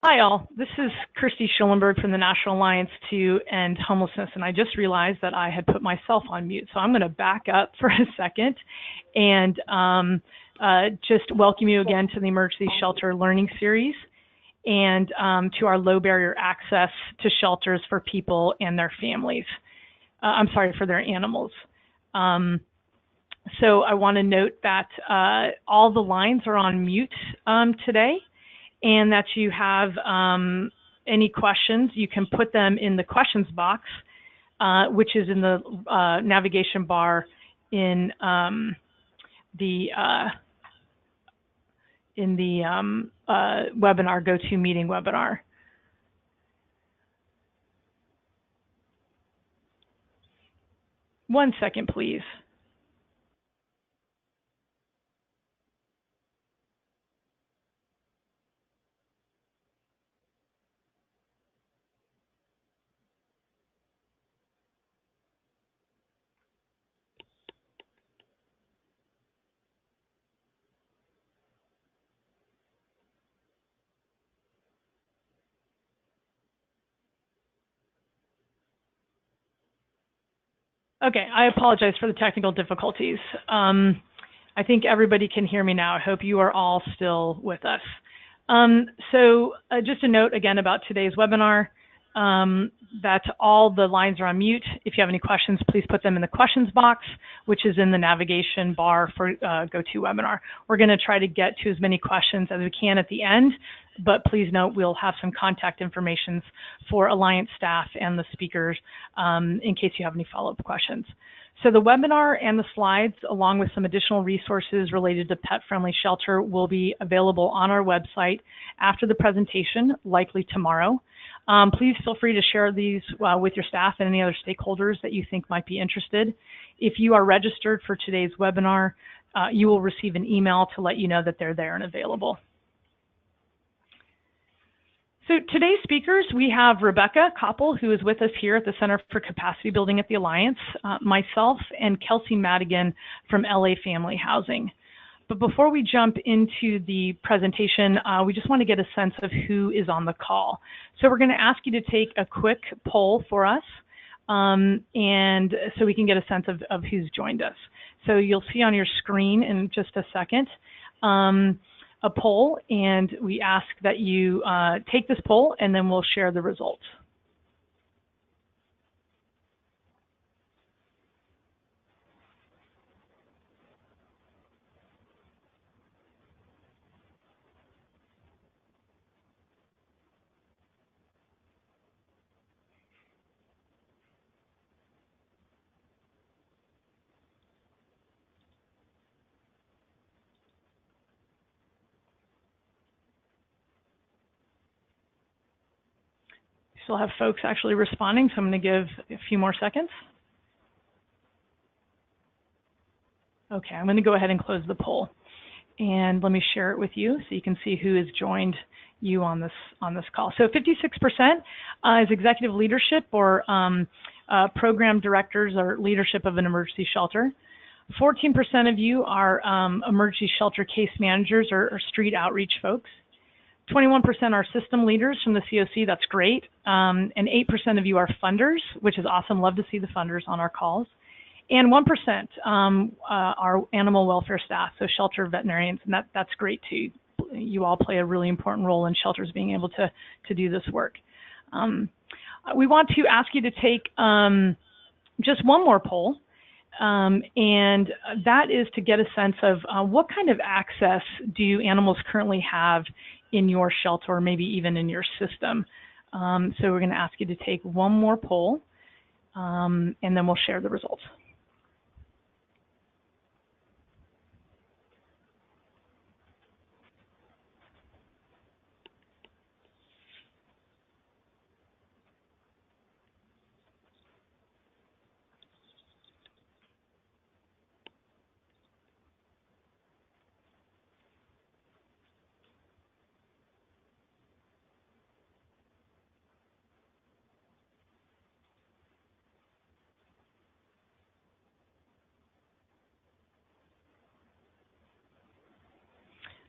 Hi all, this is Kirsty Schillenberg from the National Alliance to End Homelessness, and I just realized that I had put myself on mute, so I'm going to back up for a second and just welcome you again to the Emergency Shelter Learning Series and to our low barrier access to shelters for people and their families. For their animals. So I want to note that all the lines are on mute today, and that you have any questions, you can put them in the questions box, which is in the navigation bar in the webinar, GoToMeeting webinar. One second, please. Okay, I apologize for the technical difficulties. I think everybody can hear me now. I hope you are all still with us. Just a note again about today's webinar, that all the lines are on mute. If you have any questions, please put them in the questions box, which is in the navigation bar for GoToWebinar. We're going to try to get to as many questions as we can at the end, but please note we'll have some contact information for Alliance staff and the speakers in case you have any follow-up questions. So the webinar and the slides, along with some additional resources related to pet-friendly shelter, will be available on our website after the presentation, likely tomorrow. Please feel free to share these with your staff and any other stakeholders that you think might be interested. If you are registered for today's webinar, you will receive an email to let you know that they're there and available. So today's speakers, we have Rebecca Koppel, who is with us here at the Center for Capacity Building at the Alliance, myself, and Kelsey Madigan from LA Family Housing. But before we jump into the presentation, we just want to get a sense of who is on the call. So we're going to ask you to take a quick poll for us, and so we can get a sense of who's joined us. So you'll see on your screen in just a second a poll, and we ask that you take this poll, and then we'll share the results. Still have folks actually responding, so I'm going to give a few more seconds. Okay, I'm going to go ahead and close the poll, and let me share it with you so you can see who has joined you on this call. So 56% is executive leadership or program directors or leadership of an emergency shelter. 14% of you are emergency shelter case managers or street outreach folks. 21% are system leaders from the COC, that's great. And 8% of you are funders, which is awesome. Love to see the funders on our calls. And 1% are animal welfare staff, so shelter veterinarians, and that's great too. You all play a really important role in shelters being able to do this work. We want to ask you to take just one more poll, and that is to get a sense of what kind of access do animals currently have in your shelter or maybe even in your system. So we're going to ask you to take one more poll, and then we'll share the results.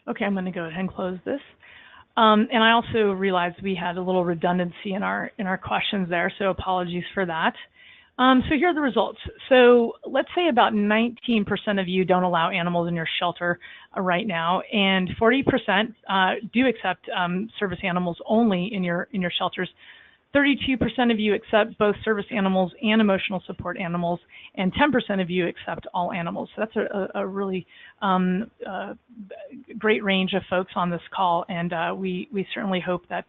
Okay, I'm going to go ahead and close this. And I also realized we had a little redundancy in our questions there, so apologies for that. So here are the results. So let's say about 19% of you don't allow animals in your shelter right now, and 40% do accept service animals only in your shelters. 32% of you accept both service animals and emotional support animals, and 10% of you accept all animals. So that's a really great range of folks on this call, and we certainly hope that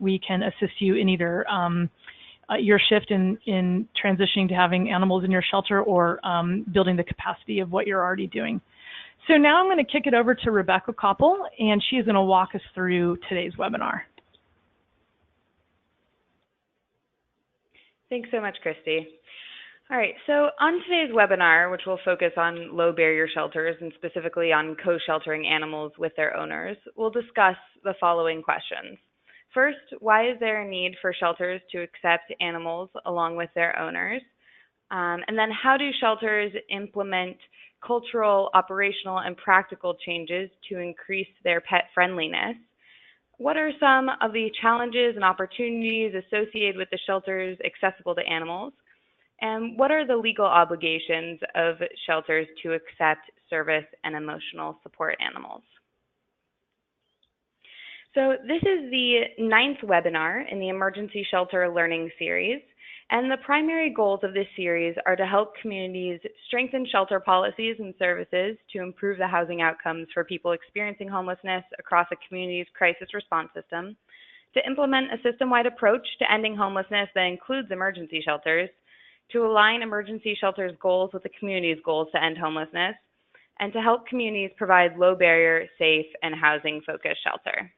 we can assist you in either your shift in transitioning to having animals in your shelter or building the capacity of what you're already doing. So now I'm going to kick it over to Rebecca Koppel, and she is going to walk us through today's webinar. Thanks so much, Christy. All right, so on today's webinar, which will focus on low barrier shelters and specifically on co-sheltering animals with their owners, we'll discuss the following questions. First, why is there a need for shelters to accept animals along with their owners? And then how do shelters implement cultural, operational, and practical changes to increase their pet friendliness? What are some of the challenges and opportunities associated with the shelters accessible to animals? And what are the legal obligations of shelters to accept service and emotional support animals? So this is the 9th webinar in the Emergency Shelter Learning Series, and the primary goals of this series are to help communities strengthen shelter policies and services to improve the housing outcomes for people experiencing homelessness across a community's crisis response system, to implement a system-wide approach to ending homelessness that includes emergency shelters, to align emergency shelters' goals with the community's goals to end homelessness, and to help communities provide low-barrier, safe, and housing-focused shelter.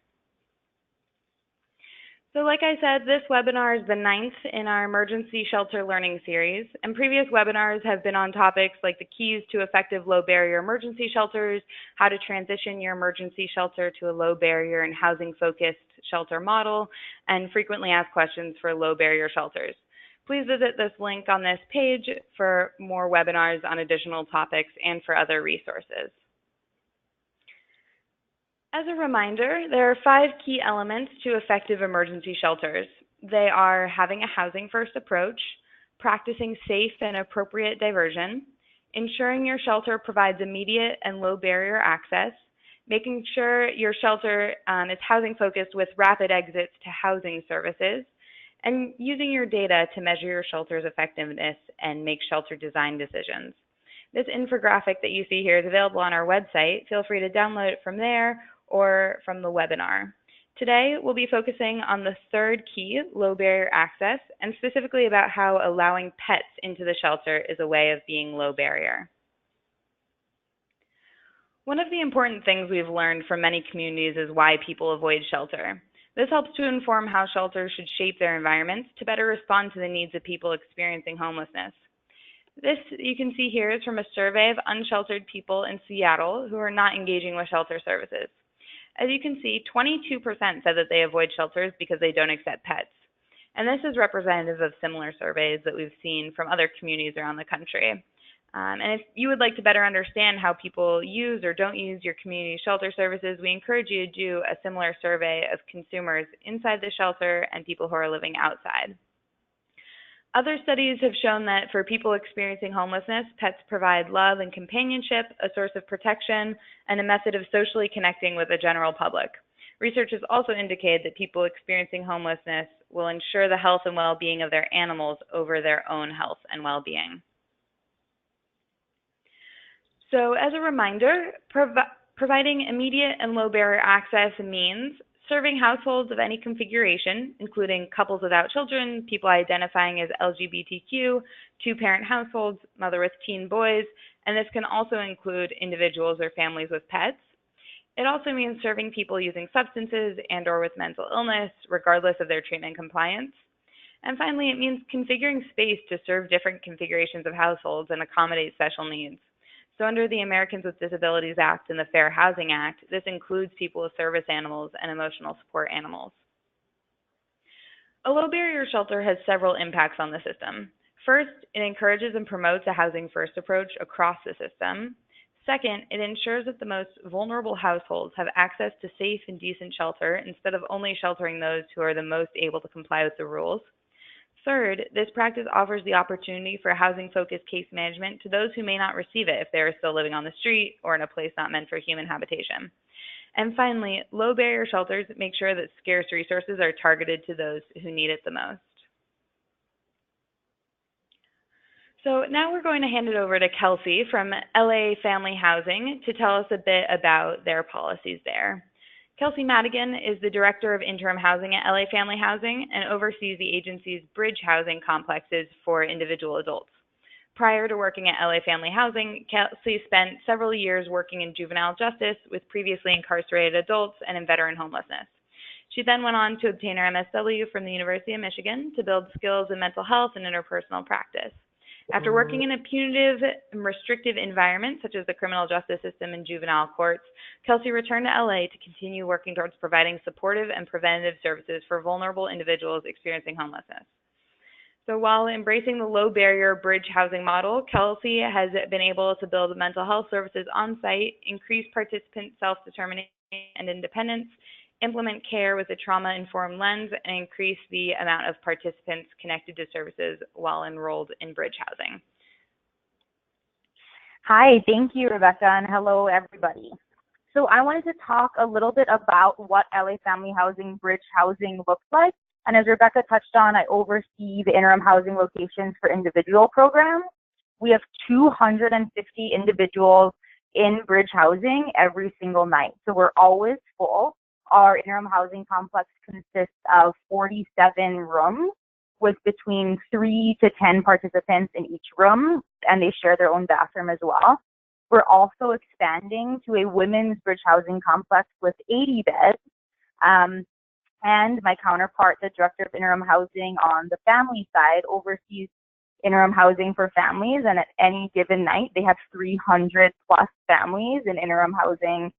So like I said, this webinar is the 9th in our Emergency Shelter Learning Series, and previous webinars have been on topics like the keys to effective low-barrier emergency shelters, how to transition your emergency shelter to a low-barrier and housing-focused shelter model, and frequently asked questions for low-barrier shelters. Please visit this link on this page for more webinars on additional topics and for other resources. As a reminder, there are 5 key elements to effective emergency shelters. They are having a housing-first approach, practicing safe and appropriate diversion, ensuring your shelter provides immediate and low-barrier access, making sure your shelter is housing-focused with rapid exits to housing services, and using your data to measure your shelter's effectiveness and make shelter design decisions. This infographic that you see here is available on our website. Feel free to download it from there or from the webinar. Today, we'll be focusing on the 3rd key, low barrier access, and specifically about how allowing pets into the shelter is a way of being low barrier. One of the important things we've learned from many communities is why people avoid shelter. This helps to inform how shelters should shape their environments to better respond to the needs of people experiencing homelessness. This, you can see here, is from a survey of unsheltered people in Seattle who are not engaging with shelter services. As you can see, 22% said that they avoid shelters because they don't accept pets. And this is representative of similar surveys that we've seen from other communities around the country. And if you would like to better understand how people use or don't use your community shelter services, we encourage you to do a similar survey of consumers inside the shelter and people who are living outside. Other studies have shown that for people experiencing homelessness, pets provide love and companionship, a source of protection, and a method of socially connecting with the general public. Research has also indicated that people experiencing homelessness will ensure the health and well-being of their animals over their own health and well-being. So as a reminder, providing immediate and low barrier access means serving households of any configuration, including couples without children, people identifying as LGBTQ, 2-parent households, mother with teen boys, and this can also include individuals or families with pets. It also means serving people using substances and/or with mental illness, regardless of their treatment compliance. And finally, it means configuring space to serve different configurations of households and accommodate special needs. So under the Americans with Disabilities Act and the Fair Housing Act, this includes people with service animals and emotional support animals. A low barrier shelter has several impacts on the system. First, it encourages and promotes a housing-first approach across the system. Second, it ensures that the most vulnerable households have access to safe and decent shelter instead of only sheltering those who are the most able to comply with the rules. Third, this practice offers the opportunity for housing-focused case management to those who may not receive it if they are still living on the street or in a place not meant for human habitation. And finally, low-barrier shelters make sure that scarce resources are targeted to those who need it the most. So now we're going to hand it over to Kelsey from LA Family Housing to tell us a bit about their policies there. Kelsey Madigan is the Director of Interim Housing at LA Family Housing and oversees the agency's bridge housing complexes for individual adults. Prior to working at LA Family Housing, Kelsey spent several years working in juvenile justice with previously incarcerated adults and in veteran homelessness. She then went on to obtain her MSW from the University of Michigan to build skills in mental health and interpersonal practice. After working in a punitive and restrictive environment, such as the criminal justice system and juvenile courts, Kelsey returned to LA to continue working towards providing supportive and preventative services for vulnerable individuals experiencing homelessness. So while embracing the low-barrier bridge housing model, Kelsey has been able to build mental health services on-site, increase participant self-determination and independence, implement care with a trauma-informed lens, and increase the amount of participants connected to services while enrolled in bridge housing. Hi, thank you, Rebecca, and hello, everybody. So I wanted to talk a little bit about what LA Family Housing bridge housing looks like. And as Rebecca touched on, I oversee the interim housing locations for individual programs. We have 250 individuals in bridge housing every single night. So we're always full. Our interim housing complex consists of 47 rooms with between 3 to 10 participants in each room, and they share their own bathroom as well. We're also expanding to a women's bridge housing complex with 80 beds. And my counterpart, the Director of Interim Housing on the family side, oversees interim housing for families, and at any given night, they have 300 plus families in interim housing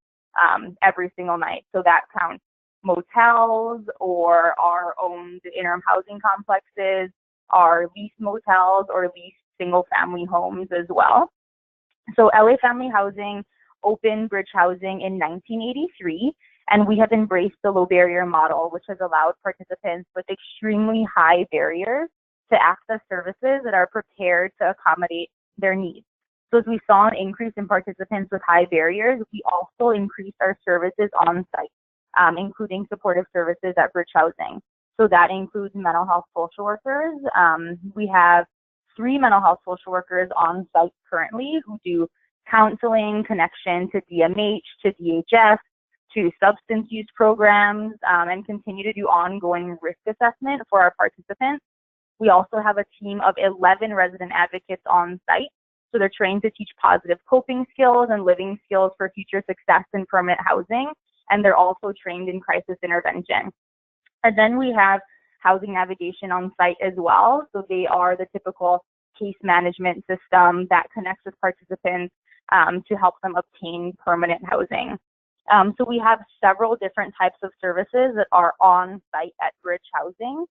every single night. So that counts motels or our owned interim housing complexes, our leased motels or leased single family homes as well. So LA Family Housing opened bridge housing in 1983, and we have embraced the low barrier model, which has allowed participants with extremely high barriers to access services that are prepared to accommodate their needs. So as we saw an increase in participants with high barriers, we also increased our services on site, including supportive services at bridge housing. So that includes mental health social workers. We have 3 mental health social workers on site currently who do counseling, connection to DMH, to DHS, to substance use programs, and continue to do ongoing risk assessment for our participants. We also have a team of 11 resident advocates on site. So they're trained to teach positive coping skills and living skills for future success in permanent housing. And they're also trained in crisis intervention. And then we have housing navigation on site as well. So they are the typical case management system that connects with participants to help them obtain permanent housing. So we have several different types of services that are on site at bridge housing.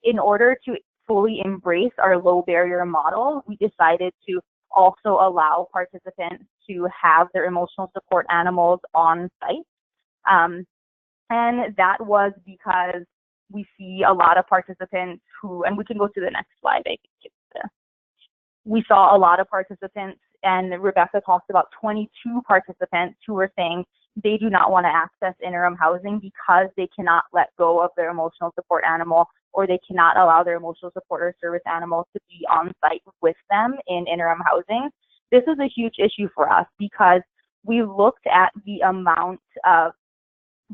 In order to fully embrace our low barrier model, we decided to also allow participants to have their emotional support animals on site. And that was because we see a lot of participants who, and we can go to the next slide. We saw a lot of participants, and Rebecca talked about 22 participants who were saying they do not want to access interim housing because they cannot let go of their emotional support animal, or they cannot allow their emotional support or service animal to be on site with them in interim housing. This is a huge issue for us because we looked at the amount of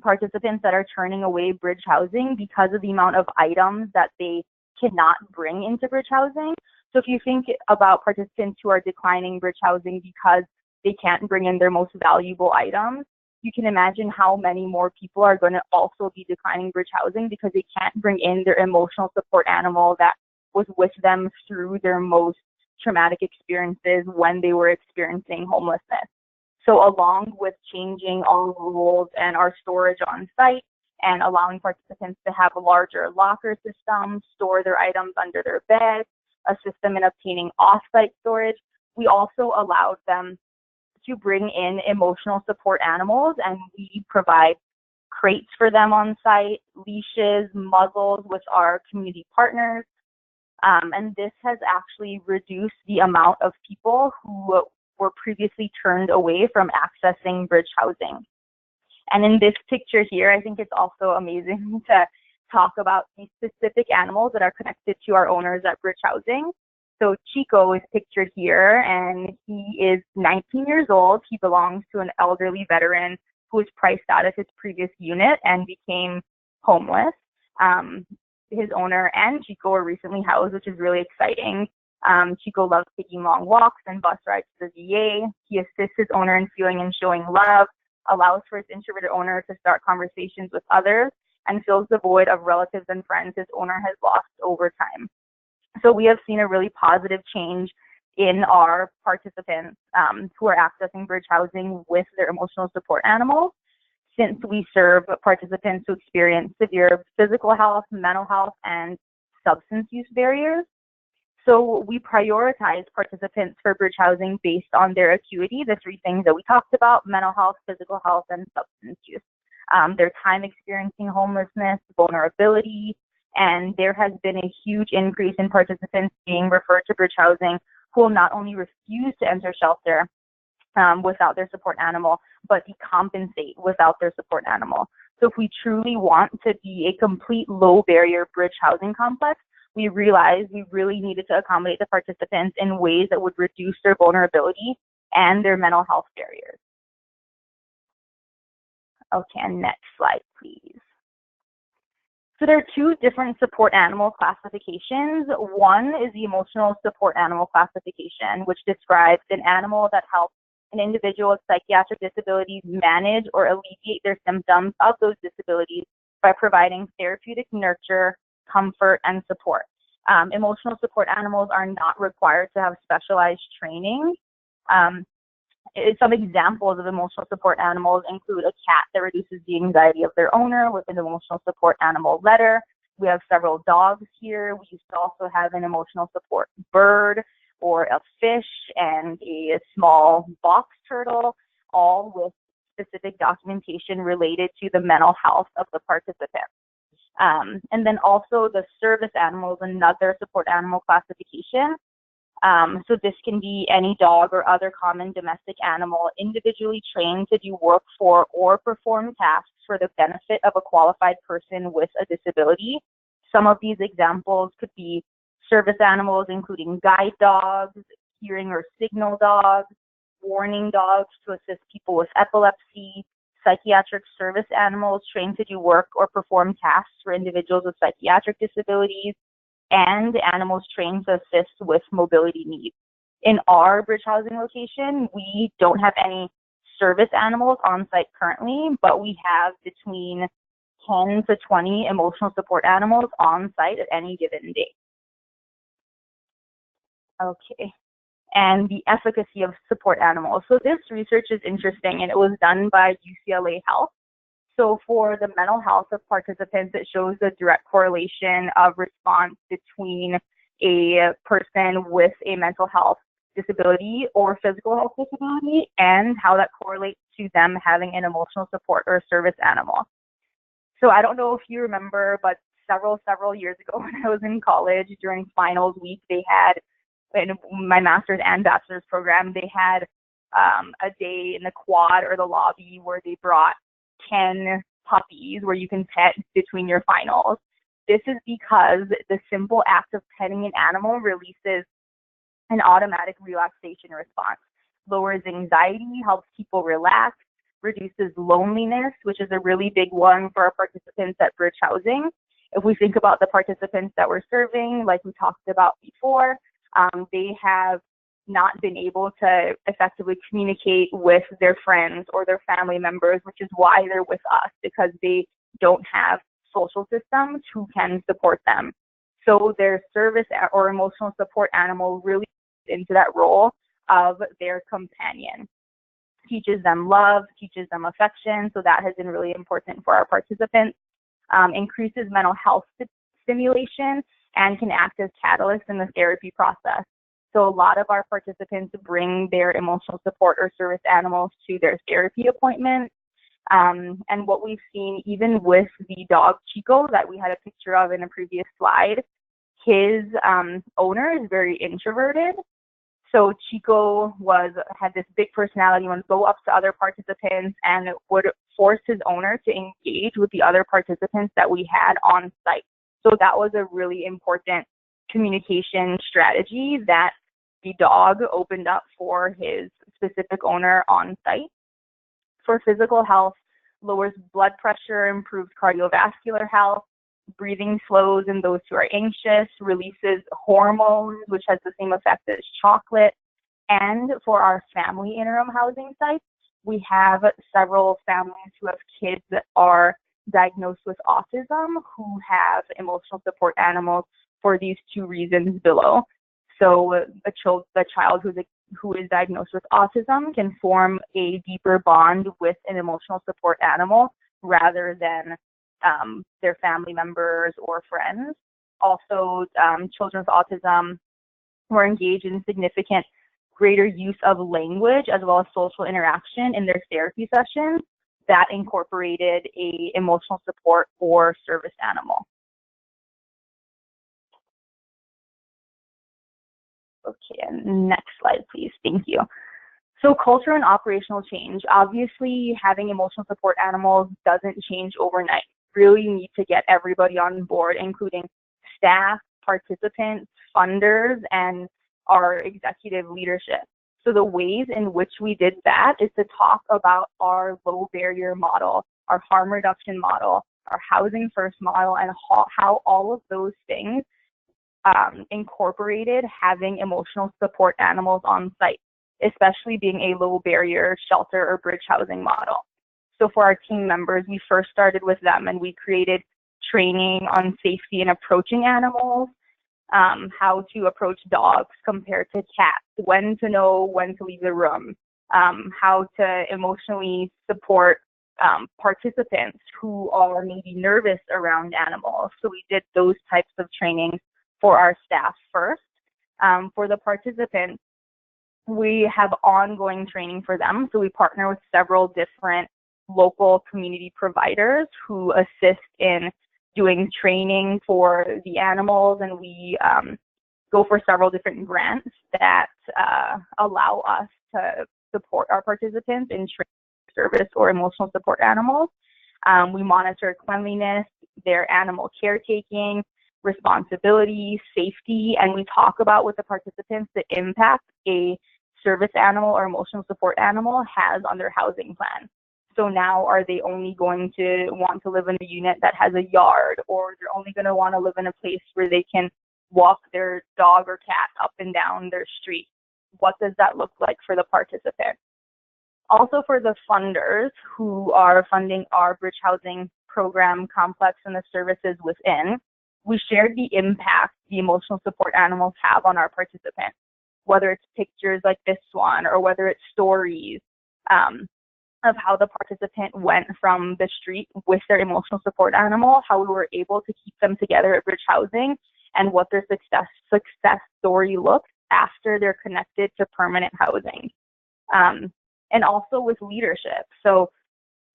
participants that are turning away bridge housing because of the amount of items that they cannot bring into bridge housing. So if you think about participants who are declining bridge housing because they can't bring in their most valuable items, you can imagine how many more people are going to also be declining bridge housing because they can't bring in their emotional support animal that was with them through their most traumatic experiences when they were experiencing homelessness. So along with changing our rules and our storage on site and allowing participants to have a larger locker system, store their items under their bed, assist them in obtaining off-site storage, we also allowed them to bring in emotional support animals, and we provide crates for them on site, leashes, muzzles with our community partners. And this has actually reduced the amount of people who were previously turned away from accessing bridge housing. And in this picture here, I think it's also amazing to talk about the specific animals that are connected to our owners at bridge housing. So Chico is pictured here, and he is 19 years old. He belongs to an elderly veteran who was priced out of his previous unit and became homeless. His owner and Chico were recently housed, which is really exciting. Chico loves taking long walks and bus rides to the VA. He assists his owner in feeling and showing love, allows for his introverted owner to start conversations with others, and fills the void of relatives and friends his owner has lost over time. So we have seen a really positive change in our participants who are accessing bridge housing with their emotional support animals, since we serve participants who experience severe physical health, mental health, and substance use barriers. So we prioritize participants for bridge housing based on their acuity, the three things that we talked about: mental health, physical health, and substance use. Their time experiencing homelessness, vulnerability, and there has been a huge increase in participants being referred to bridge housing who will not only refuse to enter shelter without their support animal, but decompensate without their support animal. So if we truly want to be a complete low barrier bridge housing complex, we realized we really needed to accommodate the participants in ways that would reduce their vulnerability and their mental health barriers. Okay, and next slide, please. So there are two different support animal classifications. One is the emotional support animal classification, which describes an animal that helps an individual with psychiatric disabilities manage or alleviate their symptoms of those disabilities by providing therapeutic nurture, comfort, and support. Emotional support animals are not required to have specialized training. Some examples of emotional support animals include a cat that reduces the anxiety of their owner with an emotional support animal letter. We have several dogs here. We used to also have an emotional support bird or a fish and a small box turtle, all with specific documentation related to the mental health of the participant. And then also the service animal is another support animal classification. So this can be any dog or other common domestic animal individually trained to do work for or perform tasks for the benefit of a qualified person with a disability. Some of these examples could be service animals, including guide dogs, hearing or signal dogs, warning dogs to assist people with epilepsy, psychiatric service animals trained to do work or perform tasks for individuals with psychiatric disabilities, and animals trained to assist with mobility needs. In our bridge housing location, we don't have any service animals on site currently, but we have between 10 to 20 emotional support animals on site at any given day. Okay, and the efficacy of support animals. So this research is interesting, and it was done by UCLA Health. So for the mental health of participants, it shows a direct correlation of response between a person with a mental health disability or physical health disability and how that correlates to them having an emotional support or service animal. So I don't know if you remember, but several years ago when I was in college during finals week, they had, in my master's and bachelor's program, they had a day in the quad or the lobby where they brought 10 puppies where you can pet between your finals. This is because the simple act of petting an animal releases an automatic relaxation response, lowers anxiety, helps people relax, reduces loneliness, which is a really big one for our participants at bridge housing. If we think about the participants that we're serving, like we talked about before, they have not been able to effectively communicate with their friends or their family members, which is why they're with us, because they don't have social systems who can support them. So their service or emotional support animal really fits into that role of their companion. Teaches them love, teaches them affection, so that has been really important for our participants. Increases mental health stimulation and can act as catalysts in the therapy process. So a lot of our participants bring their emotional support or service animals to their therapy appointments. And what we've seen, even with the dog Chico that we had a picture of in a previous slide, his owner is very introverted. So Chico had this big personality, would go up to other participants and would force his owner to engage with the other participants that we had on site. So that was a really important communication strategy that the dog opened up for his specific owner on site. For physical health, lowers blood pressure, improves cardiovascular health, breathing slows in those who are anxious, releases hormones, which has the same effect as chocolate. And for our family interim housing sites, we have several families who have kids that are diagnosed with autism who have emotional support animals for these two reasons below. So the child who is diagnosed with autism can form a deeper bond with an emotional support animal rather than their family members or friends. Also, children with autism were engaged in significant greater use of language as well as social interaction in their therapy sessions that incorporated a emotional support or service animal. Okay, and next slide, please. Thank you. So culture and operational change. Obviously, having emotional support animals doesn't change overnight. Really need to get everybody on board, including staff, participants, funders, and our executive leadership. So the ways in which we did that is to talk about our low barrier model, our harm reduction model, our housing first model, and how all of those things incorporated having emotional support animals on site, especially being a low barrier shelter or bridge housing model. So for our team members, we first started with them and we created training on safety in approaching animals, how to approach dogs compared to cats, when to know when to leave the room, how to emotionally support participants who are maybe nervous around animals. So we did those types of trainings for our staff first. For the participants, we have ongoing training for them. So we partner with several different local community providers who assist in doing training for the animals, and we go for several different grants that allow us to support our participants in training, service, or emotional support animals. We monitor cleanliness, their animal caretaking, responsibility, safety, and we talk about with the participants the impact a service animal or emotional support animal has on their housing plan. So now, are they only going to want to live in a unit that has a yard, or they're only going to want to live in a place where they can walk their dog or cat up and down their street? What does that look like for the participant? Also for the funders who are funding our bridge housing program complex and the services within, we shared the impact the emotional support animals have on our participants, whether it's pictures like this one or whether it's stories of how the participant went from the street with their emotional support animal, how we were able to keep them together at bridge housing, and what their success story looks after they're connected to permanent housing. And also with leadership. So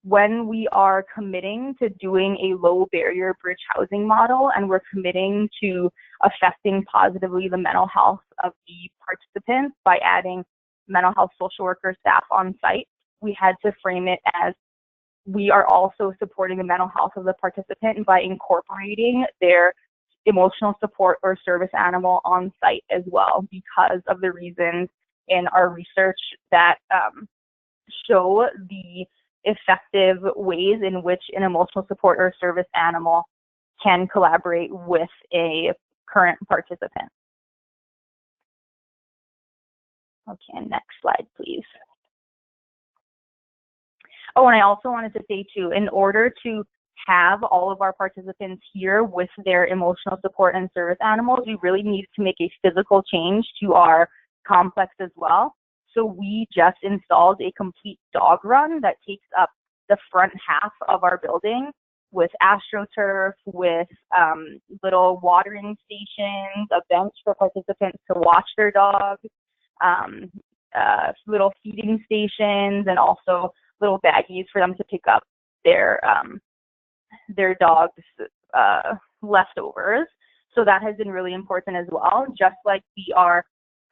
when we are committing to doing a low barrier bridge housing model and we're committing to affecting positively the mental health of the participants by adding mental health social worker staff on site, we had to frame it as we are also supporting the mental health of the participant by incorporating their emotional support or service animal on site as well, because of the reasons in our research that show the effective ways in which an emotional support or service animal can collaborate with a current participant. Okay, next slide, please. Oh, and I also wanted to say too, in order to have all of our participants here with their emotional support and service animals, we really need to make a physical change to our complex as well. So we just installed a complete dog run that takes up the front half of our building. with AstroTurf, with little watering stations, a bench for participants to watch their dogs, little feeding stations, and also little baggies for them to pick up their dogs' leftovers. So that has been really important as well. Just like we are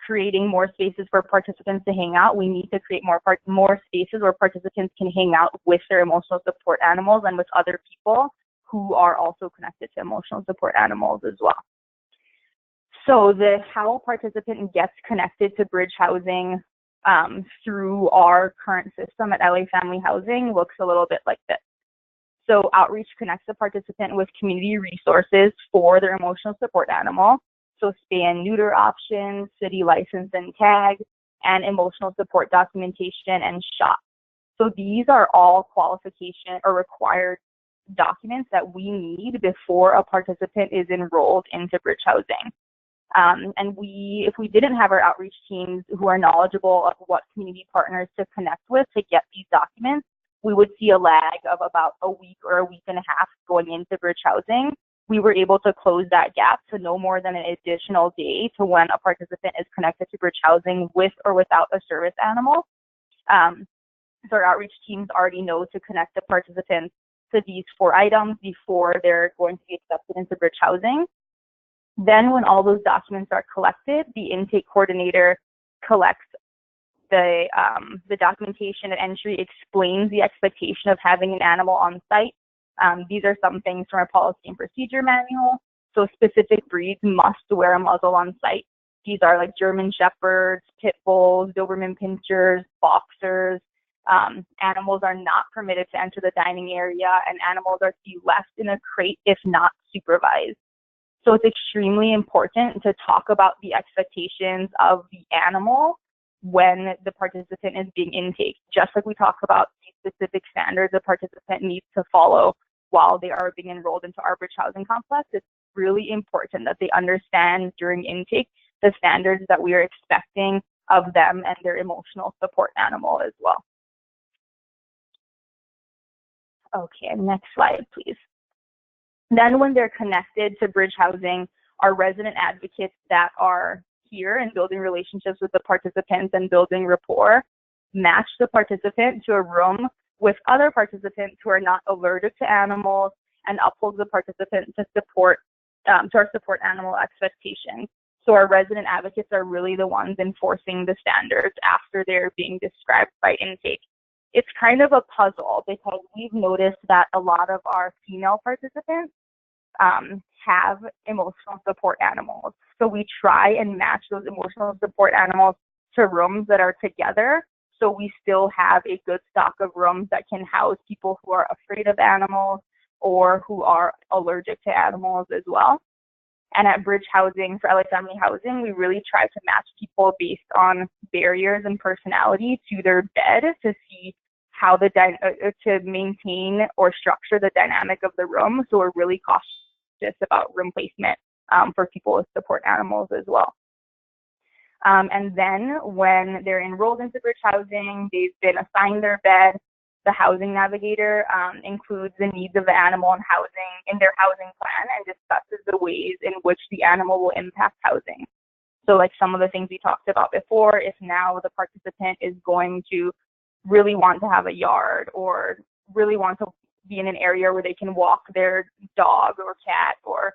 creating more spaces for participants to hang out, we need to create more spaces where participants can hang out with their emotional support animals and with other people who are also connected to emotional support animals as well. So how a participant gets connected to bridge housing through our current system at LA Family Housing looks a little bit like this. So outreach connects the participant with community resources for their emotional support animal. So spay and neuter options, city license and tag, and emotional support documentation and shop. So these are all qualification or required documents that we need before a participant is enrolled into bridge housing. And if we didn't have our outreach teams who are knowledgeable of what community partners to connect with to get these documents, we would see a lag of about a week or a week and a half going into bridge housing. We were able to close that gap to no more than an additional day to when a participant is connected to bridge housing with or without a service animal. So our outreach teams already know to connect the participants to these 4 items before they're going to be accepted into bridge housing. Then when all those documents are collected, the intake coordinator collects the documentation and entry, explains the expectation of having an animal on site. These are some things from our policy and procedure manual. So specific breeds must wear a muzzle on site. These are like German Shepherds, Pit Bulls, Doberman Pinschers, Boxers. Animals are not permitted to enter the dining area, and animals are to be left in a crate if not supervised. So it's extremely important to talk about the expectations of the animal when the participant is being intaked. Just like we talk about the specific standards a participant needs to follow while they are being enrolled into our bridge housing complex, it's really important that they understand during intake the standards that we are expecting of them and their emotional support animal as well. Okay, next slide, please. Then when they're connected to bridge housing, our resident advocates that are here and building relationships with the participants and building rapport match the participant to a room with other participants who are not allergic to animals and upholds the participant to our support animal expectations. So our resident advocates are really the ones enforcing the standards after they're being described by intake. It's kind of a puzzle because we've noticed that a lot of our female participants have emotional support animals. So we try and match those emotional support animals to rooms that are together. So we still have a good stock of rooms that can house people who are afraid of animals or who are allergic to animals as well. And at bridge housing for LA Family Housing, we really try to match people based on barriers and personality to their bed to see how to maintain or structure the dynamic of the room. So we're really cautious about room placement for people with support animals as well. And then when they're enrolled into bridge housing, they've been assigned their bed. The housing navigator includes the needs of the animal and housing in their housing plan and discusses the ways in which the animal will impact housing. So like some of the things we talked about before, if now the participant is going to really want to have a yard or really want to be in an area where they can walk their dog or cat or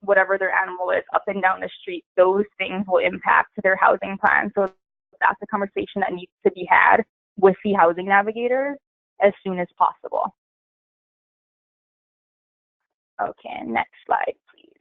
whatever their animal is up and down the street, those things will impact their housing plan. So that's a conversation that needs to be had with the housing navigators as soon as possible. Okay, next slide, please.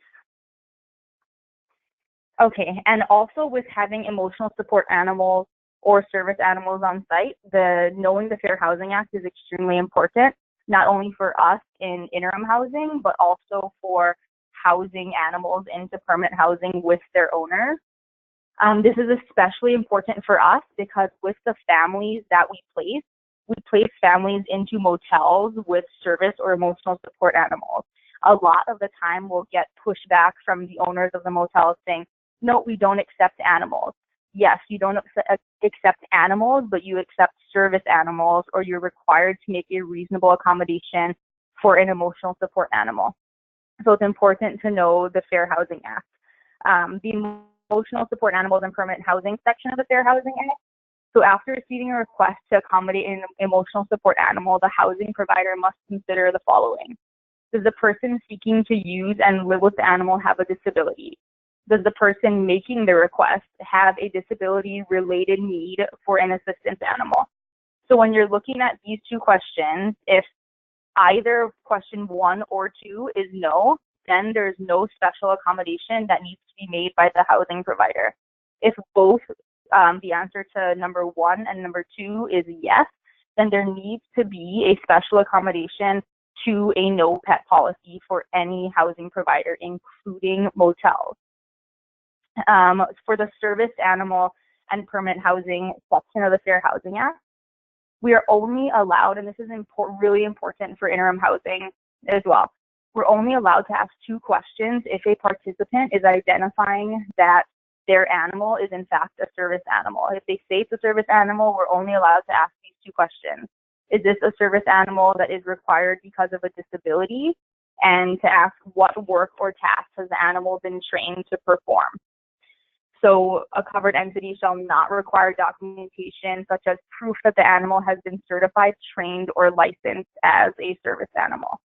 Okay, and also with having emotional support animals or service animals on site, the Knowing the Fair Housing Act is extremely important, not only for us in interim housing, but also for housing animals into permanent housing with their owners. This is especially important for us because with the families that we place families into motels with service or emotional support animals. A lot of the time we'll get pushback from the owners of the motels saying, no, we don't accept animals. Yes, you don't accept animals, but you accept service animals, or you're required to make a reasonable accommodation for an emotional support animal. So it's important to know the Fair Housing Act. The Emotional Support Animals and Permanent Housing section of the Fair Housing Act. So after receiving a request to accommodate an emotional support animal, the housing provider must consider the following. Does the person seeking to use and live with the animal have a disability? Does the person making the request have a disability-related need for an assistance animal? So when you're looking at these two questions, if either question 1 or 2 is no, then there's no special accommodation that needs to be made by the housing provider. If both the answer to number 1 and number 2 is yes, then there needs to be a special accommodation to a no pet policy for any housing provider, including motels. For the service animal and permanent housing section of the Fair Housing Act, we are only allowed, and this is really important for interim housing as well, we're only allowed to ask 2 questions if a participant is identifying that their animal is in fact a service animal. If they say it's a service animal, we're only allowed to ask these 2 questions. Is this a service animal that is required because of a disability? And to ask what work or task has the animal been trained to perform. So a covered entity shall not require documentation such as proof that the animal has been certified, trained, or licensed as a service animal.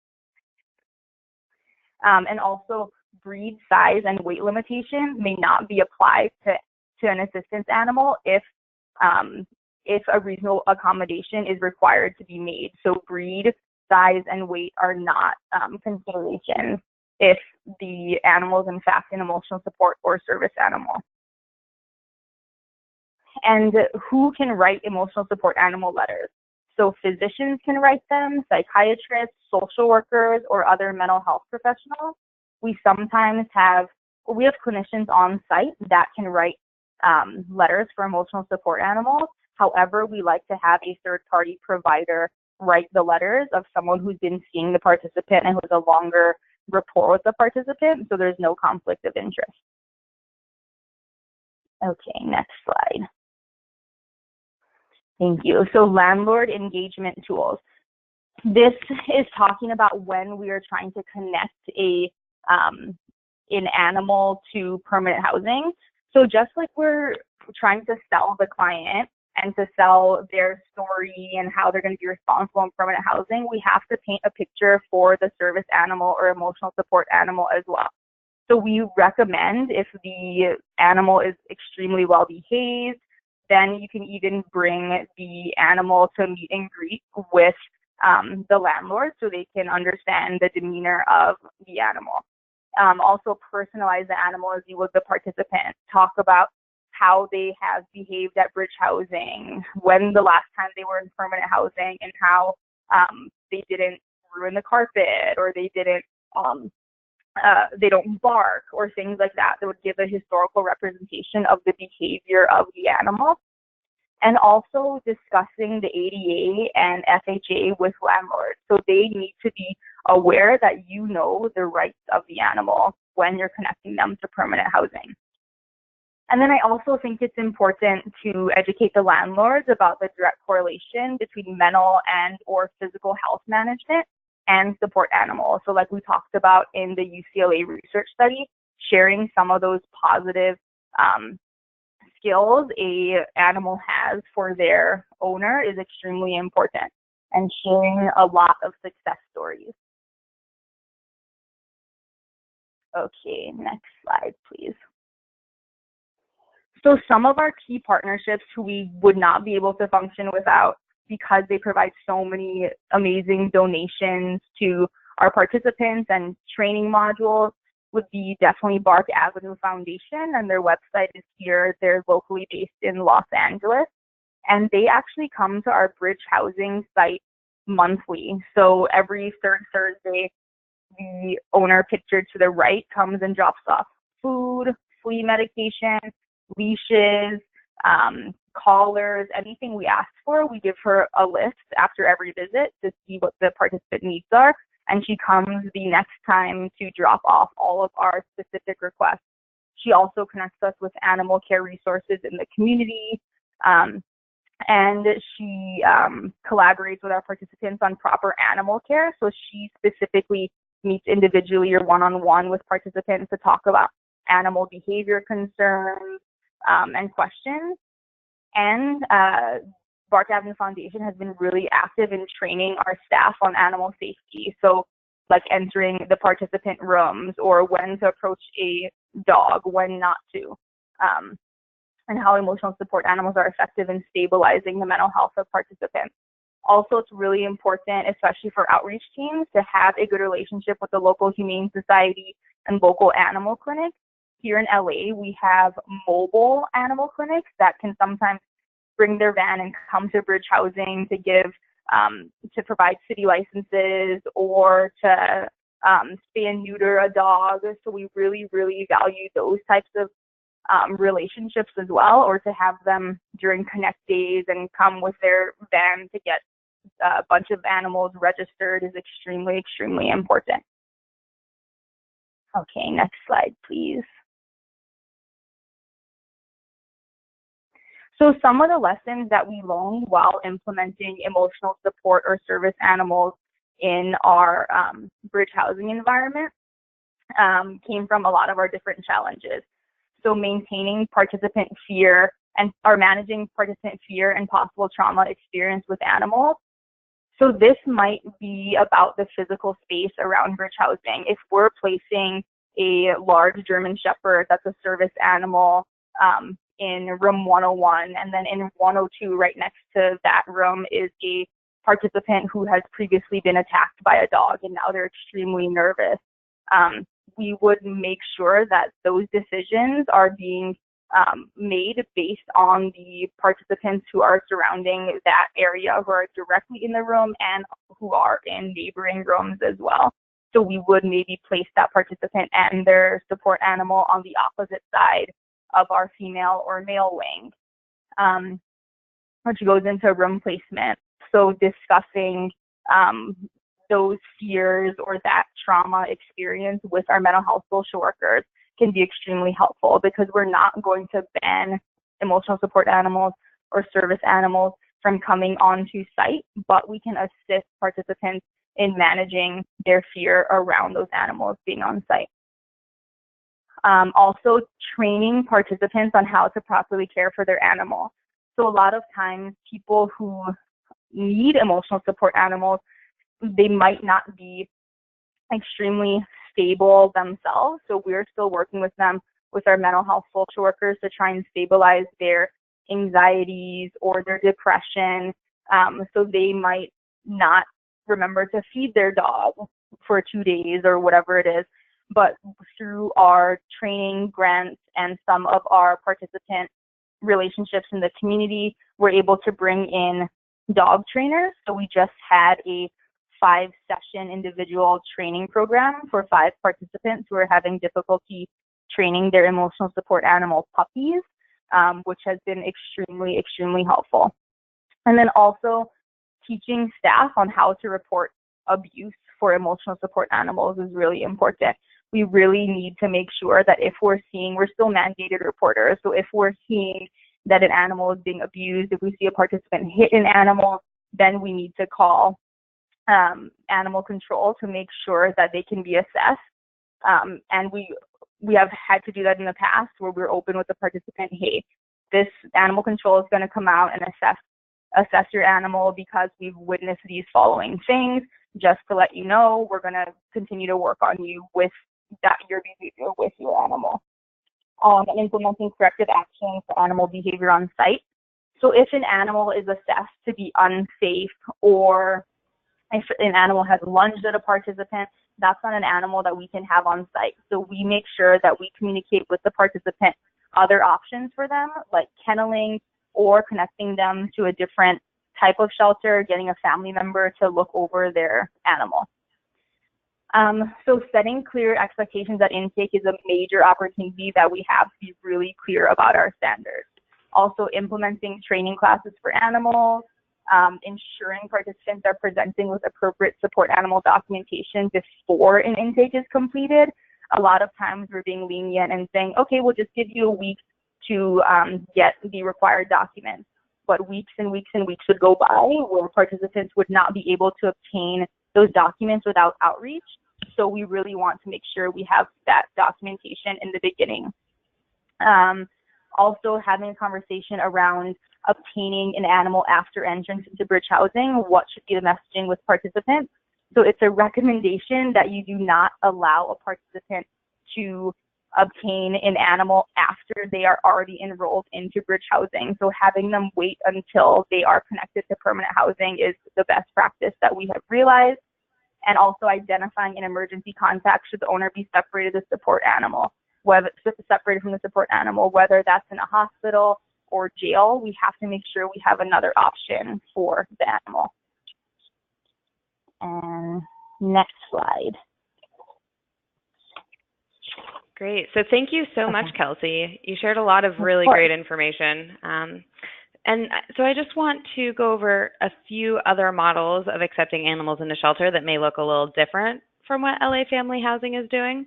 And also breed, size, and weight limitations may not be applied to an assistance animal if a reasonable accommodation is required to be made. So breed, size, and weight are not considerations if the animal is in fact an emotional support or service animal. And who can write emotional support animal letters? So physicians can write them, psychiatrists, social workers, or other mental health professionals. We sometimes have clinicians on site that can write letters for emotional support animals. However, we like to have a third-party provider write the letters of someone who's been seeing the participant and who has a longer rapport with the participant, so there's no conflict of interest. Okay, next slide. Thank you. So landlord engagement tools. This is talking about when we are trying to connect an animal to permanent housing. So just like we're trying to sell the client and to sell their story and how they're going to be responsible in permanent housing, we have to paint a picture for the service animal or emotional support animal as well. So we recommend if the animal is extremely well behaved, then you can even bring the animal to meet and greet with the landlord so they can understand the demeanor of the animal. Also personalize the animal as you would the participant. Talk about how they have behaved at bridge housing, when the last time they were in permanent housing, and how they didn't ruin the carpet, or they don't bark, or things like that. That would give a historical representation of the behavior of the animal. And also discussing the ADA and FHA with landlords. So they need to be aware that you know the rights of the animal when you're connecting them to permanent housing. And then I also think it's important to educate the landlords about the direct correlation between mental and or physical health management and support animals. So like we talked about in the UCLA research study, sharing some of those positive skills a animal has for their owner is extremely important, and sharing a lot of success stories. Okay, next slide, please. So some of our key partnerships who we would not be able to function without because they provide so many amazing donations to our participants and training modules would be definitely Bark Avenue Foundation, and their website is here. They're locally based in Los Angeles, and they actually come to our bridge housing site monthly. So every third Thursday, the owner pictured to the right comes and drops off food, flea medication, leashes, collars, anything we ask for. We give her a list after every visit to see what the participant needs are, and she comes the next time to drop off all of our specific requests. She also connects us with animal care resources in the community, and she collaborates with our participants on proper animal care. So she specifically meets individually or one-on-one with participants to talk about animal behavior concerns and questions. And Bark Avenue Foundation has been really active in training our staff on animal safety. So like entering the participant rooms or when to approach a dog, when not to, and how emotional support animals are effective in stabilizing the mental health of participants. Also, it's really important, especially for outreach teams, to have a good relationship with the local humane society and local animal clinics. Here in LA, we have mobile animal clinics that can sometimes bring their van and come to Bridge Housing to give, to provide city licenses or to spay and neuter a dog. So we really, really value those types of relationships as well, or to have them during Connect days and come with their van to get a bunch of animals registered is extremely, extremely important. Okay, next slide, please. So some of the lessons that we learned while implementing emotional support or service animals in our Bridge Housing environment came from a lot of our different challenges. So maintaining participant fear or managing participant fear and possible trauma experience with animals. So this might be about the physical space around Bridge Housing. If we're placing a large German Shepherd that's a service animal in room 101, and then in 102 right next to that room is a participant who has previously been attacked by a dog and now they're extremely nervous, we would make sure that those decisions are being made based on the participants who are surrounding that area, who are directly in the room and who are in neighboring rooms as well. So we would maybe place that participant and their support animal on the opposite side of our female or male wing, which goes into room placement. So discussing those fears or that trauma experience with our mental health social workers can be extremely helpful, because we're not going to ban emotional support animals or service animals from coming onto site, but we can assist participants in managing their fear around those animals being on site. Also, training participants on how to properly care for their animal. So a lot of times people who need emotional support animals, they might not be extremely stable themselves. So we're still working with them with our mental health social workers to try and stabilize their anxieties or their depression. So they might not remember to feed their dog for 2 days or whatever it is. But through our training grants and some of our participant relationships in the community, we're able to bring in dog trainers. So we just had a 5-session individual training program for 5 participants who are having difficulty training their emotional support animal puppies, which has been extremely, extremely helpful. And then also teaching staff on how to report abuse for emotional support animals is really important. We really need to make sure that if we're still mandated reporters. So if we're seeing that an animal is being abused, if we see a participant hit an animal, then we need to call animal control to make sure that they can be assessed. And we have had to do that in the past, where we're open with the participant, hey, this animal control is going to come out and assess your animal because we've witnessed these following things. Just to let you know, we're going to continue to work on you with your behavior with your animal. And implementing corrective action for animal behavior on site. So if an animal is assessed to be unsafe, or if an animal has lunged at a participant, that's not an animal that we can have on site. So we make sure that we communicate with the participant other options for them, like kenneling or connecting them to a different type of shelter, getting a family member to look over their animal. So setting clear expectations at intake is a major opportunity that we have to be really clear about our standards. Also implementing training classes for animals, ensuring participants are presenting with appropriate support animal documentation before an intake is completed. A lot of times we're being lenient and saying, okay, we'll just give you a week to get the required documents. but weeks and weeks and weeks would go by where participants would not be able to obtain those documents without outreach. So we really want to make sure we have that documentation in the beginning. Also having a conversation around obtaining an animal after entrance into bridge housing, what should be the messaging with participants. So it's a recommendation that you do not allow a participant to obtain an animal after they are already enrolled into bridge housing. So having them wait until they are connected to permanent housing is the best practice that we have realized. And also identifying an emergency contact should the owner be separated from the support animal, whether that's in a hospital or jail. We have to make sure we have another option for the animal. And next slide. Great. So thank you so much, Kelsey. You shared a lot of really great information. And so I just want to go over a few other models of accepting animals into shelter that may look a little different from what LA Family Housing is doing.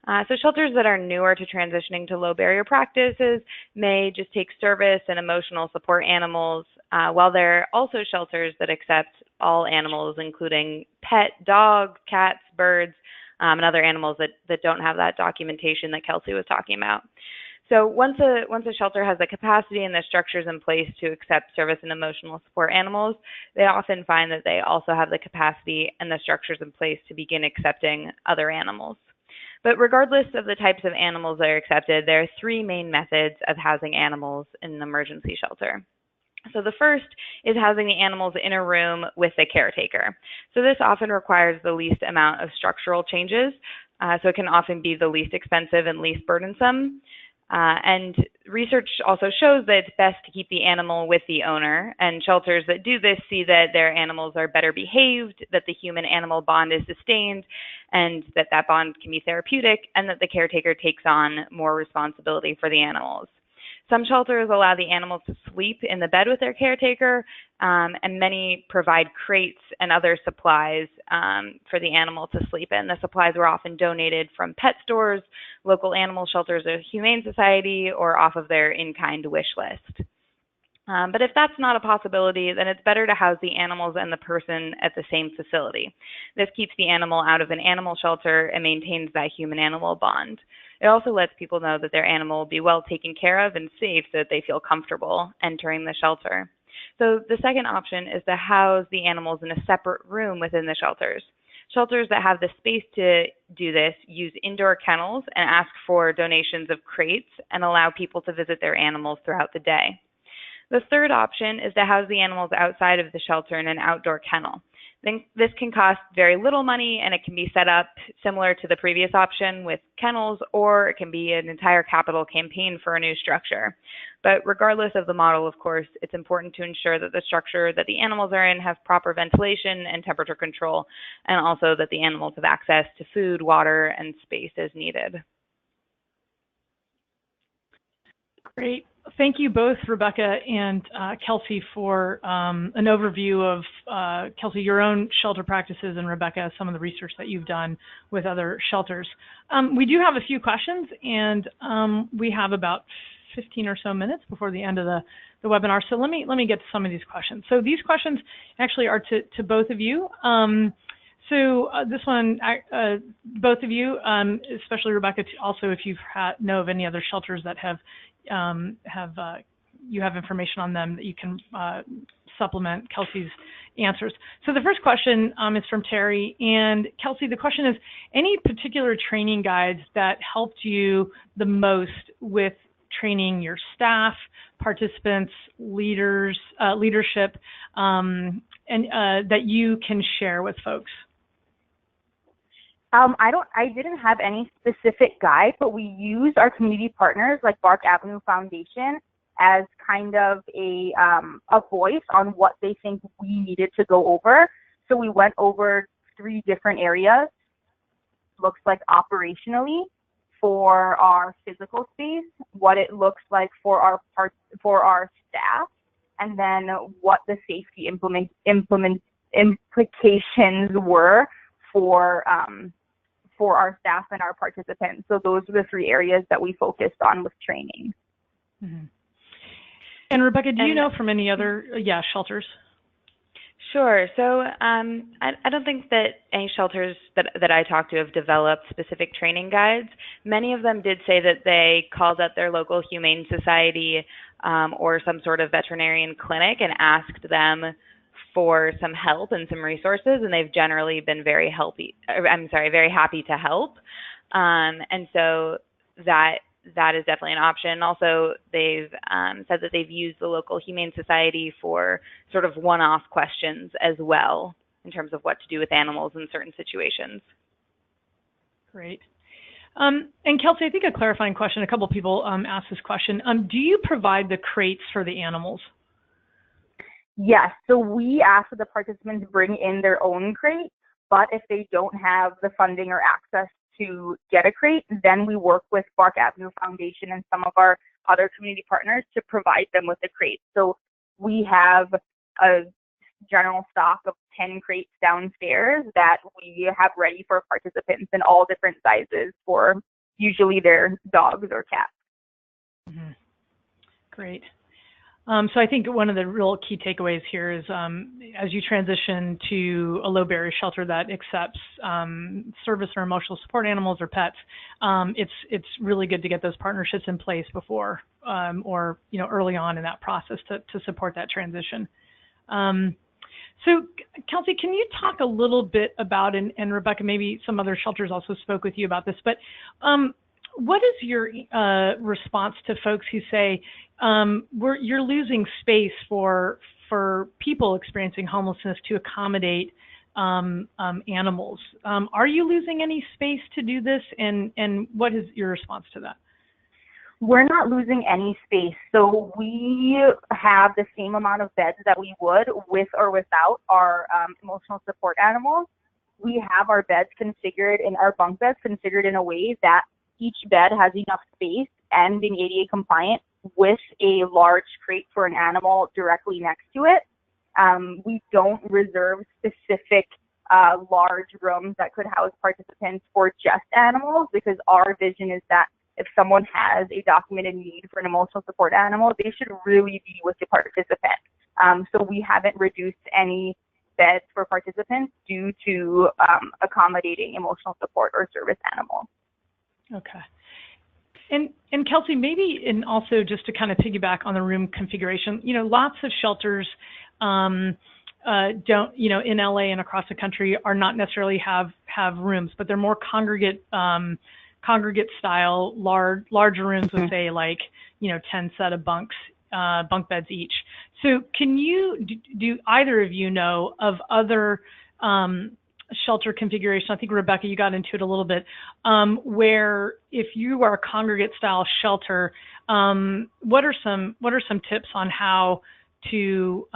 So shelters that are newer to transitioning to low barrier practices may just take service and emotional support animals, while there are also shelters that accept all animals, including pet dogs, cats, birds, and other animals that don't have that documentation that Kelsey was talking about. So once a shelter has the capacity and the structures in place to accept service and emotional support animals, they often find that they also have the capacity and the structures in place to begin accepting other animals. But regardless of the types of animals that are accepted, there are three main methods of housing animals in an emergency shelter. So the first is housing the animals in a room with the caretaker. So this often requires the least amount of structural changes, so it can often be the least expensive and least burdensome. And research also shows that it's best to keep the animal with the owner, and shelters that do this see that their animals are better behaved, that the human-animal bond is sustained, and that bond can be therapeutic, and that the caretaker takes on more responsibility for the animals. Some shelters allow the animals to sleep in the bed with their caretaker, and many provide crates and other supplies for the animal to sleep in. The supplies were often donated from pet stores, local animal shelters, or Humane Society, or off of their in-kind wish list. But if that's not a possibility, then it's better to house the animals and the person at the same facility. This keeps the animal out of an animal shelter and maintains that human-animal bond. It also lets people know that their animal will be well taken care of and safe so that they feel comfortable entering the shelter. So the second option is to house the animals in a separate room within the shelters. Shelters that have the space to do this use indoor kennels and ask for donations of crates and allow people to visit their animals throughout the day. The third option is to house the animals outside of the shelter in an outdoor kennel. This can cost very little money, and it can be set up similar to the previous option with kennels, or it can be an entire capital campaign for a new structure. But regardless of the model, of course, it's important to ensure that the structure that the animals are in have proper ventilation and temperature control, and also that the animals have access to food, water, and space as needed. Great. Thank you both, Rebecca and Kelsey, for an overview of, Kelsey, your own shelter practices, and Rebecca, some of the research that you've done with other shelters. We do have a few questions, and we have about 15 or so minutes before the end of the webinar. So let me get to some of these questions. So these questions actually are to both of you. This one, both of you, especially Rebecca, also if you know of any other shelters that you have information on them that you can supplement Kelsey's answers. So the first question is from Terry, and Kelsey, the question is, any particular training guides that helped you the most with training your staff, participants, leaders, leadership, and that you can share with folks? I didn't have any specific guide, but we used our community partners like Bark Avenue Foundation as kind of a voice on what they think we needed to go over. So we went over 3 different areas. Looks like operationally for our physical space, what it looks like for our staff, and then what the safety implications were for our staff and our participants. So those are the 3 areas that we focused on with training. Mm-hmm. And Rebecca, do you know from any other shelters? Sure. So I don't think that any shelters that I talked to have developed specific training guides. Many of them did say that they called up their local humane society or some sort of veterinarian clinic and asked them for some help and some resources, and they've generally been very happy to help. And so that is definitely an option. Also, they've said that they've used the local humane society for sort of one-off questions as well in terms of what to do with animals in certain situations. Great. And Kelsey, I think a clarifying question, a couple of people asked this question. Do you provide the crates for the animals? Yes, so we ask that the participants bring in their own crate, but if they don't have the funding or access to get a crate, then we work with Bark Avenue Foundation and some of our other community partners to provide them with a crate. So we have a general stock of 10 crates downstairs that we have ready for participants in all different sizes for usually their dogs or cats. Mm-hmm. Great. So I think one of the real key takeaways here is as you transition to a low barrier shelter that accepts service or emotional support animals or pets, it's really good to get those partnerships in place before or early on in that process to support that transition. So Kelsey, can you talk a little bit about, and Rebecca, maybe some other shelters also spoke with you about this, but what is your response to folks who say you're losing space for people experiencing homelessness to accommodate animals? Are you losing any space to do this, and what is your response to that? We're not losing any space. So we have the same amount of beds that we would with or without our emotional support animals. We have our beds configured in our bunk beds configured in a way that each bed has enough space and being ADA compliant with a large crate for an animal directly next to it. We don't reserve specific large rooms that could house participants for just animals, because our vision is that if someone has a documented need for an emotional support animal, they should really be with the participant. So we haven't reduced any beds for participants due to accommodating emotional support or service animals. Okay. And Kelsey, maybe, and also just to kind of piggyback on the room configuration, lots of shelters don't, in LA and across the country are not necessarily have rooms, but they're more congregate style, larger rooms with say 10 set of bunk beds each. So do either of you know of other shelter configuration? I think Rebecca, you got into it a little bit, where if you are a congregate style shelter, what are some tips on how to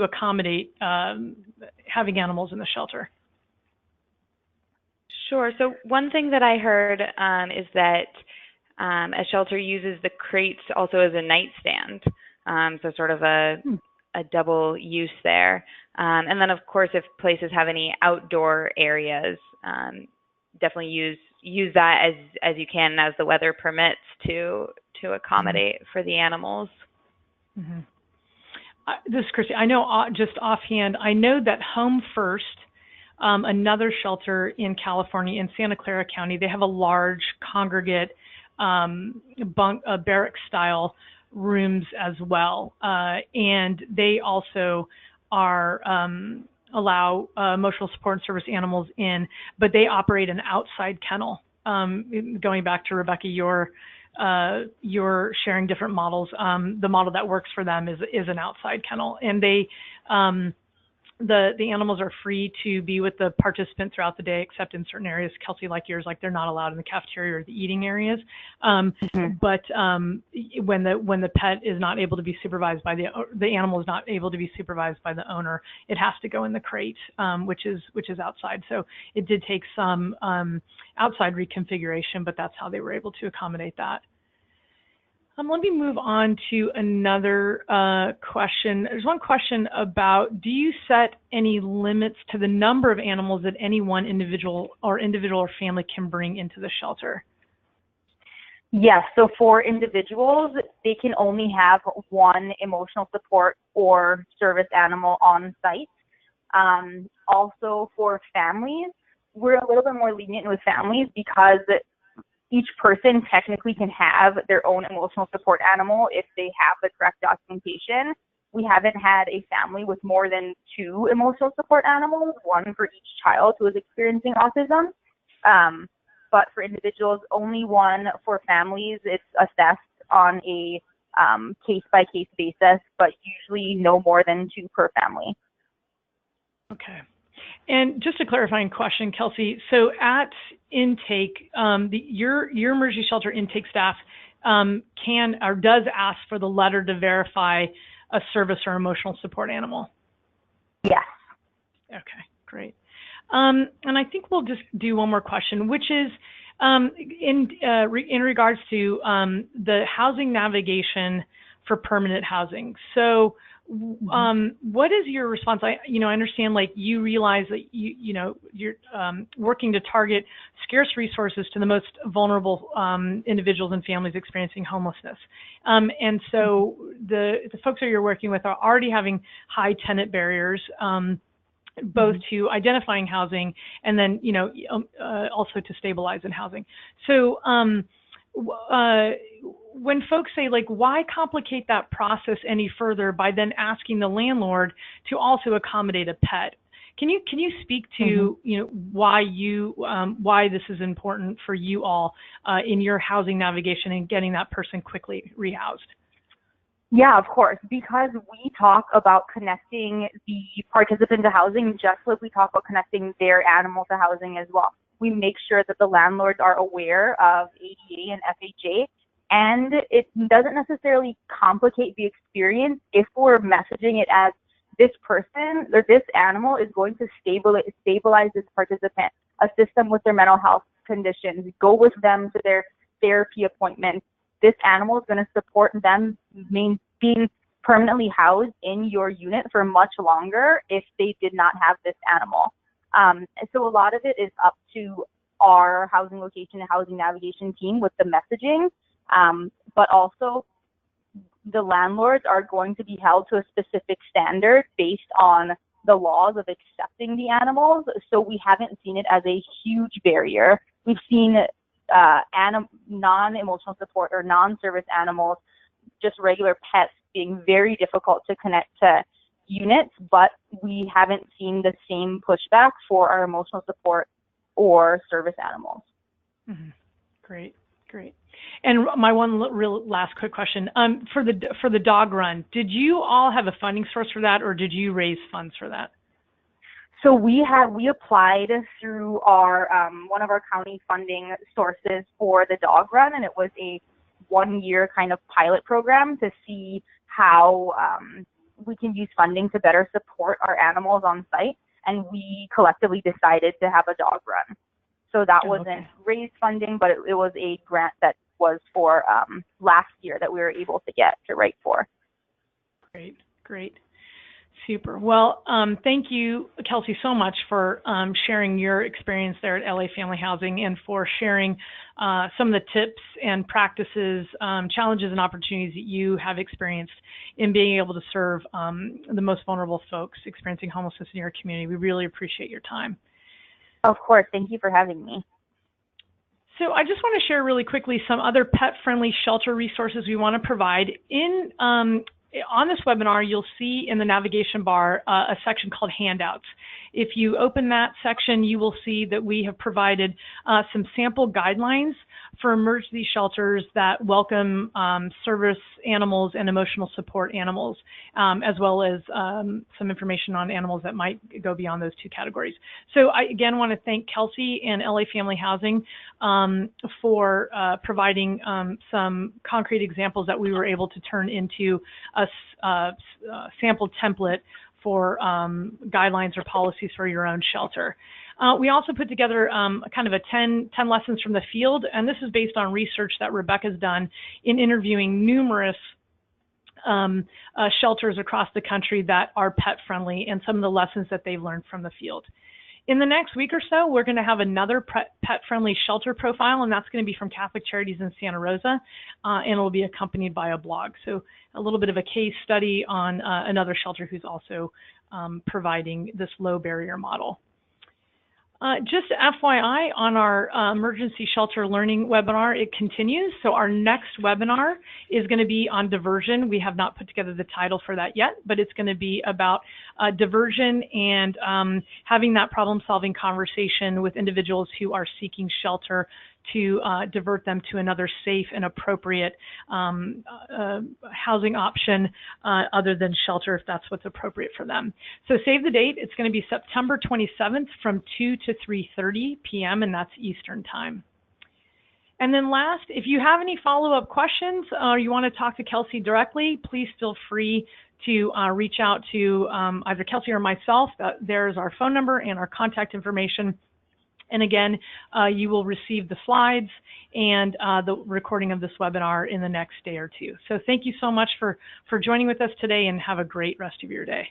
accommodate having animals in the shelter? Sure. So one thing that I heard is that a shelter uses the crates also as a nightstand, so sort of a double use there. And then, of course, if places have any outdoor areas, definitely use that as you can, as the weather permits, to accommodate for the animals. Mm-hmm. This is Christy. I know just offhand, I know that Home First, another shelter in California, in Santa Clara County, they have a large congregate barrack-style rooms as well, and they also are allow emotional support and service animals in, but they operate an outside kennel. Going back to Rebecca, you're sharing different models. The model that works for them is an outside kennel, and they the animals are free to be with the participant throughout the day, except in certain areas, Kelsey, like yours, like they're not allowed in the cafeteria or the eating areas. But when the pet is not able to be supervised by the animal is not able to be supervised by the owner, it has to go in the crate, which is outside. So it did take some outside reconfiguration, but that's how they were able to accommodate that. Let me move on to another question. There's one question about, do you set any limits to the number of animals that any one individual or family can bring into the shelter? Yes, so for individuals, they can only have one emotional support or service animal on site. Also for families, we're a little bit more lenient with families because each person technically can have their own emotional support animal if they have the correct documentation. We haven't had a family with more than 2 emotional support animals, one for each child who is experiencing autism. But for individuals, only one. For families, it's assessed on a case-by-case basis, but usually no more than 2 per family. Okay. And just a clarifying question, Kelsey. So at intake, your emergency shelter intake staff can or does ask for the letter to verify a service or emotional support animal? Yes. Okay, great. And I think we'll just do one more question, which is in regards to the housing navigation for permanent housing. So what is your response? I understand, like, you realize that you're working to target scarce resources to the most vulnerable individuals and families experiencing homelessness. And so the folks that you're working with are already having high tenant barriers, both to identifying housing and then, also to stabilize in housing. So when folks say, like, why complicate that process any further by then asking the landlord to also accommodate a pet? Can you speak to why this is important for you all in your housing navigation and getting that person quickly rehoused? Yeah, of course, because we talk about connecting the participant to housing just like we talk about connecting their animal to housing as well. We make sure that the landlords are aware of ADA and FHA, and it doesn't necessarily complicate the experience if we're messaging it as this person or this animal is going to stabilize this participant, assist them with their mental health conditions, go with them to their therapy appointments. This animal is going to support them being permanently housed in your unit for much longer if they did not have this animal. So a lot of it is up to our housing location and housing navigation team with the messaging, but also the landlords are going to be held to a specific standard based on the laws of accepting the animals. So we haven't seen it as a huge barrier. We've seen non-emotional support or non-service animals, just regular pets, being very difficult to connect to units, but we haven't seen the same pushback for our emotional support or service animals. Mm-hmm. Great. And my one real last quick question, for the dog run, did you all have a funding source for that, or did you raise funds for that? So we applied through our one of our county funding sources for the dog run, and it was a 1-year kind of pilot program to see how we can use funding to better support our animals on site, and we collectively decided to have a dog run. So that wasn't raised funding, but it was a grant that was for last year that we were able to get to write for. Great. Super. Well, thank you, Kelsey, so much for sharing your experience there at LA Family Housing and for sharing some of the tips and practices, challenges and opportunities that you have experienced in being able to serve the most vulnerable folks experiencing homelessness in your community. We really appreciate your time. Of course. Thank you for having me. So I just want to share really quickly some other pet-friendly shelter resources we want to provide. On this webinar, you'll see in the navigation bar a section called Handouts. If you open that section, you will see that we have provided some sample guidelines for emergency shelters that welcome service animals and emotional support animals, as well as some information on animals that might go beyond those 2 categories. So I, again, want to thank Kelsey and LA Family Housing for providing some concrete examples that we were able to turn into a sample template for guidelines or policies for your own shelter. We also put together kind of a 10 lessons from the field, and this is based on research that Rebecca's done in interviewing numerous shelters across the country that are pet friendly and some of the lessons that they've learned from the field. In the next week or so, we're going to have another pet-friendly shelter profile, and that's going to be from Catholic Charities in Santa Rosa, and it'll be accompanied by a blog. So a little bit of a case study on another shelter who's also providing this low barrier model. Just FYI, on our emergency shelter learning webinar, it continues. So our next webinar is going to be on diversion. We have not put together the title for that yet, but it's going to be about diversion and having that problem-solving conversation with individuals who are seeking shelter to divert them to another safe and appropriate housing option other than shelter, if that's what's appropriate for them. So save the date. It's going to be September 27th from 2 to 3:30 p.m., and that's Eastern Time. And then last, if you have any follow-up questions or you want to talk to Kelsey directly, please feel free to reach out to either Kelsey or myself. There's our phone number and our contact information. And again, you will receive the slides and the recording of this webinar in the next day or two. So thank you so much for joining with us today, and have a great rest of your day.